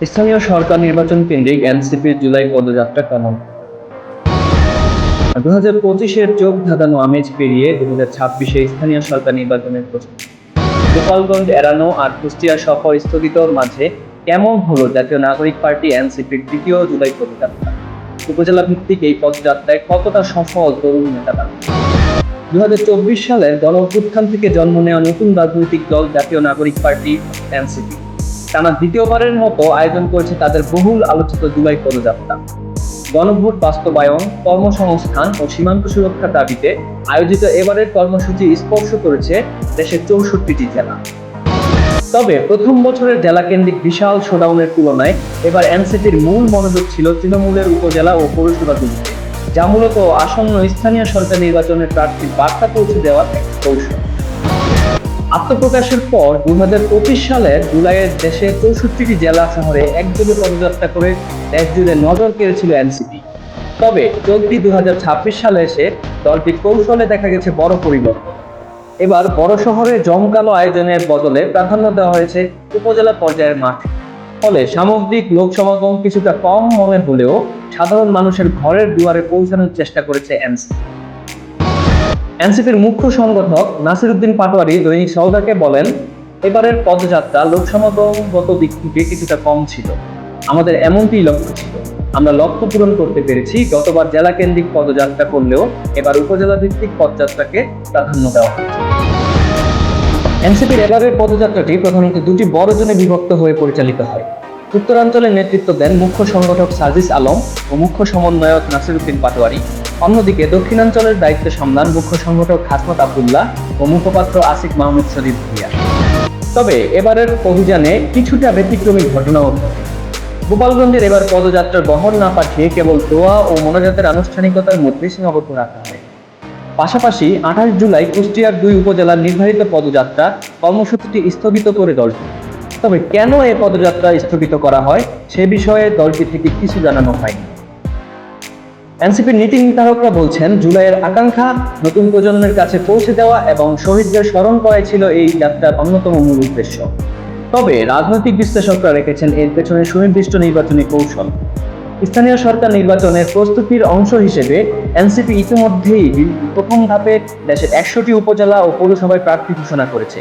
স্থানীয় সরকার নির্বাচন কেন্দ্রিক এনসিপির জুলাই পদযাত্রা কেমন? 2025-এর চোখ ধাঁধানো আমেজ পেরিয়ে 2026-এ স্থানীয় সরকার নির্বাচনের প্রস্তুতি। গোপালগঞ্জ এড়ানো আর কুষ্টিয়া সফর স্থগিতর মাঝে কেমন হলো জাতীয় নাগরিক পার্টি এনসিপির তৃতীয় জুলাই পদযাত্রা? উপজেলা ভিত্তিক এই পদযাত্রায় কতটা সফল তরুণ নেতারা? 2024 সালের গণ অভ্যুত্থান থেকে জন্ম নেওয়া নতুন রাজনৈতিক দল জাতীয় নাগরিক পার্টি এনসিপি টানা দ্বিতীয়বারের মতো আয়োজন করেছে তাদের বহুল আলোচিত জুলাই পদযাত্রা। গণভোট বাস্তবায়ন, কর্মসংস্থান ও সীমান্ত সুরক্ষার দাবিতে আয়োজিত এবারের কর্মসূচি স্পর্শ করেছে দেশের 64টি জেলা। তবে প্রথম বছরের জেলা কেন্দ্রিক বিশাল শোডাউনের তুলনায় এবার এনসিপির মূল মনোযোগ ছিল তৃণমূলের উপজেলা ও পৌরসভাগুলিতে, যা মূলত আসন্ন স্থানীয় সরকার নির্বাচনের প্রার্থীর বার্তা পৌঁছে দেওয়ার এক কৌশল। আত্মপ্রকাশের পর 2025 সালের জুলাইয়ের দেশে 64টি জেলা শহরে একযোগে পদযাত্রা করে দেশ জুড়ে নজর কেড়েছিল এনসিপি। তবে চলতি 2026 সালে এসে দলটির কৌশলে দেখা গেছে বড় পরিবর্তন। এবার বড় শহরে জমকালো আয়োজনের বদলে প্রাধান্য দেওয়া হয়েছে উপজেলা পর্যায়ের মাঠে। ফলে সামগ্রিক লোক সমাগম কিছুটা কম মনে হলেও সাধারণ মানুষের ঘরের দুয়ারে পৌঁছানোর চেষ্টা করেছে এনসিপি। এনসিপির মুখ্য সংগঠক নাসির উদ্দিন পাটোয়ারি দৈনিক সওদাকে বলেন, এবারের পদযাত্রা লোকসমাগমগত দিক থেকে কিছুটা কম ছিল। আমাদের এমনটি লক্ষ্য ছিল। আমরা লক্ষ্য পূরণ করতে পেরেছি। গতবার জেলা কেন্দ্রিক পদযাত্রা করলেও এবার উপজেলা ভিত্তিক পদযাত্রাকে প্রাধান্য দেওয়া হয়েছে। এনসিপির এবারের পদযাত্রাটি প্রধানত দুটি বড় জোনে বিভক্ত হয়ে পরিচালিত হয়। উত্তরাঞ্চলে নেতৃত্ব দেন মুখ্য সংগঠক সাজিস আলম ও মুখ্য সমন্বয়ক নাসির উদ্দিন পাটোয়ারি। অন্যদিকে দক্ষিণাঞ্চলের দায়িত্ব সামলান মুখ্য সংগঠক হাসমত আব্দুল্লাহ ও মুখপাত্র আসিফ মাহমুদ শরীফ ভূঁইয়া। তবে এবারের অভিযানে কিছুটা ব্যতিক্রমী ঘটনাও ঘটে। গোপালগঞ্জের এবার পদযাত্রার বহর না পাঠিয়ে কেবল দোয়া ও মোনাজাতের আনুষ্ঠানিকতার মধ্যে সীমাবদ্ধ রাখা হয়। পাশাপাশি 28 জুলাই কুষ্টিয়ার 2 উপজেলার নির্ধারিত পদযাত্রা কর্মসূচিটি স্থগিত করে দলটি। তবে কেন এই পদযাত্রা স্থগিত করা হয় সে বিষয়ে দলটি থেকে কিছু জানানো হয়নি। এনসিপির নীতি নির্ধারকরা বলছেন, জুলাইয়ের আকাঙ্ক্ষা নতুন প্রজন্মের কাছে পৌঁছে দেওয়া এবং শহীদদের স্মরণ করাই ছিল এই যাত্রার অন্যতম মূল উদ্দেশ্য। তবে রাজনৈতিক বিশ্লেষকরা রেখেছেন এর পেছনে সুনির্দিষ্ট নির্বাচনী কৌশল। স্থানীয় সরকার নির্বাচনের প্রস্তুতির অংশ হিসেবে এনসিপি ইতিমধ্যেই প্রথম ধাপে দেশের 100টি উপজেলা ও পৌরসভায় প্রার্থী ঘোষণা করেছে।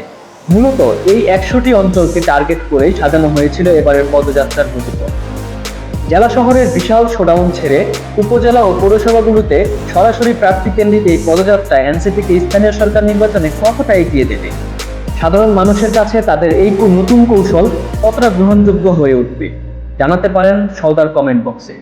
মূলত এই 100টি অঞ্চলকে টার্গেট করেই সাজানো হয়েছিল এবারের পদযাত্রার গতিপথ। জেলা শহরের বিশাল শোডাউন ছেড়ে উপজেলা ও পৌরসভাগুলোতে সরাসরি প্রার্থী কেন্দ্রিক এই পদযাত্রা এনসিপিকে স্থানীয় সরকার নির্বাচনে কতটা এগিয়ে দেবে? সাধারণ মানুষের কাছে তাদের এই নতুন কৌশল কতটা গ্রহণযোগ্য হয়ে উঠবে? জানাতে পারেন সওদার কমেন্ট বক্সে।